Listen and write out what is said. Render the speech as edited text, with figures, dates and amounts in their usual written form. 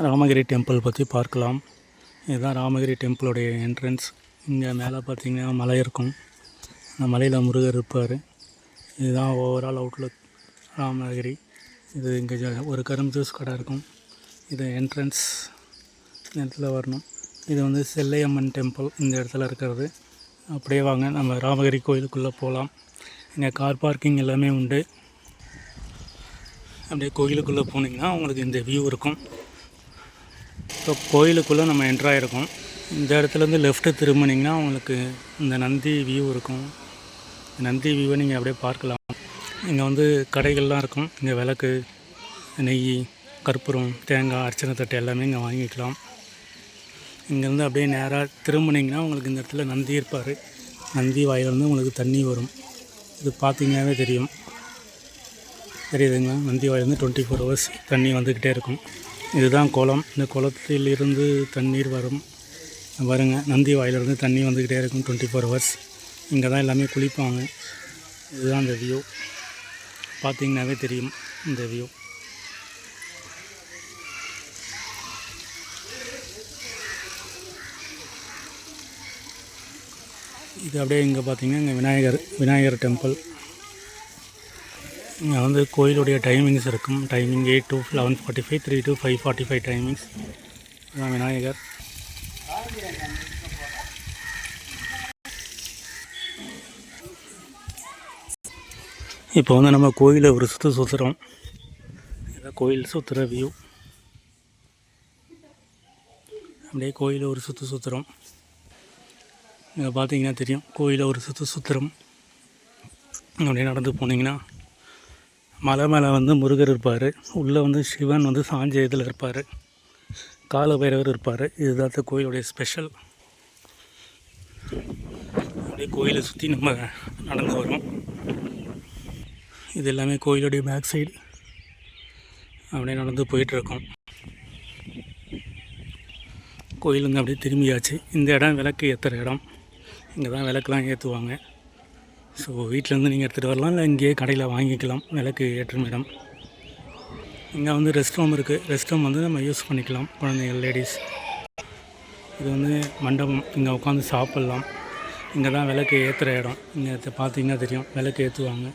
Ramagiri temple பற்றி பார்க்கலாம். இதுதான் ராமகிரி டெம்பிளுடைய என்ட்ரன்ஸ். இங்கே மேலே பார்த்திங்கன்னா மலை இருக்கும். அந்த மலையில் முருகர் இருப்பார். இதுதான் ஓவரால் அவுட்லுக் ராமகிரி. இது இங்கே ஒரு கரும் ஜூஸ் கடை இருக்கும். இது என்ட்ரன்ஸ். இந்த இடத்துல வரணும். இது வந்து செல்லையம்மன் டெம்பிள் இந்த இடத்துல இருக்கிறது. அப்படியே வாங்க நம்ம ராமகிரி கோயிலுக்குள்ளே போகலாம். இங்கே கார் பார்க்கிங் எல்லாமே உண்டு. அப்படியே கோயிலுக்குள்ளே போனீங்கன்னா உங்களுக்கு இந்த வியூ இருக்கும். இப்போ கோயிலுக்குள்ளே நம்ம என்ட்ராயிருக்கோம். இந்த இடத்துலேருந்து லெஃப்ட்டு திரும்பினீங்கன்னா உங்களுக்கு இந்த நந்தி வியூ இருக்கும். நந்தி வியூவை நீங்கள் அப்படியே பார்க்கலாம். இங்கே வந்து கடைகள்லாம் இருக்கும். இங்கே விளக்கு, நெய், கற்பூரம், தேங்காய், அர்ச்சனை தட்டு எல்லாமே இங்கே வாங்கிக்கலாம். இங்கேருந்து அப்படியே நேராக திரும்பினீங்கன்னா உங்களுக்கு இந்த இடத்துல நந்தி இருப்பார். நந்தி வாயிலிருந்து உங்களுக்கு தண்ணி வரும். இது பார்த்தீங்கன்னாவே தெரியும். தெரியுதுங்களா? நந்தி வாயிலிருந்து 24 hours தண்ணி வந்துக்கிட்டே இருக்கும். இதுதான் குளம். இந்த குளத்திலிருந்து தண்ணீர் வரும். பாருங்க, நந்தி வாயிலிருந்து தண்ணி வந்துக்கிட்டே இருக்கும் 24 hours. இங்கே தான் எல்லாமே குளிப்பாங்க. இதுதான் இந்த வியூ. பார்த்திங்கனாவே தெரியும் இந்த வியூ. இது அப்படியே இங்கே பார்த்திங்கன்னா இங்கே விநாயகர் டெம்பிள். இங்கே வந்து கோயிலுடைய டைமிங்ஸ் இருக்கும். Timing 8 to 11:45, 3 to 5:45 timings. இதுதான் விநாயகர். இப்போ வந்து நம்ம கோயிலை ஒரு சுற்றுறோம். இதான் கோயில் சுற்றுற வியூ. அப்படியே கோயிலை ஒரு சுற்றுறோம். இங்கே பார்த்தீங்கன்னா தெரியும். கோயிலை ஒரு சுற்றுறோம். அப்படியே நடந்து போனீங்கன்னா மலை மேலே வந்து முருகர் இருப்பார். உள்ளே வந்து சிவன் வந்து சாஞ்ச இதில் இருப்பார். கால பைரவர் இருப்பார். இதுதான் கோயிலுடைய ஸ்பெஷல். அப்படியே கோயிலை சுற்றி நம்ம நடந்து வரோம். இது எல்லாமே கோயிலுடைய பேக் சைடு. அப்படியே நடந்து போயிட்டுருக்கோம். கோயிலுங்க அப்படியே திரும்பியாச்சு. இந்த இடம் விளக்கு ஏற்றுற இடம். இங்கே தான் விளக்குலாம் ஏற்றுவாங்க. ஸோ வீட்டிலேருந்து நீங்கள் எடுத்துகிட்டு வரலாம், இல்லை இங்கேயே கடையில் வாங்கிக்கலாம். விளக்கு ஏற்றும் இடம். இங்கே வந்து ரெஸ்ட் ரூம் இருக்குது. ரெஸ்ட் ரூம் வந்து நம்ம யூஸ் பண்ணிக்கலாம், குழந்தைகள், லேடிஸ். இது வந்து மண்டபம். இங்கே உட்காந்து சாப்பிட்லாம். இங்கே தான் விளக்கு ஏற்றுற இடம். இங்கே பார்த்தீங்கன்னா தெரியும், விளக்கு ஏற்றுவாங்க.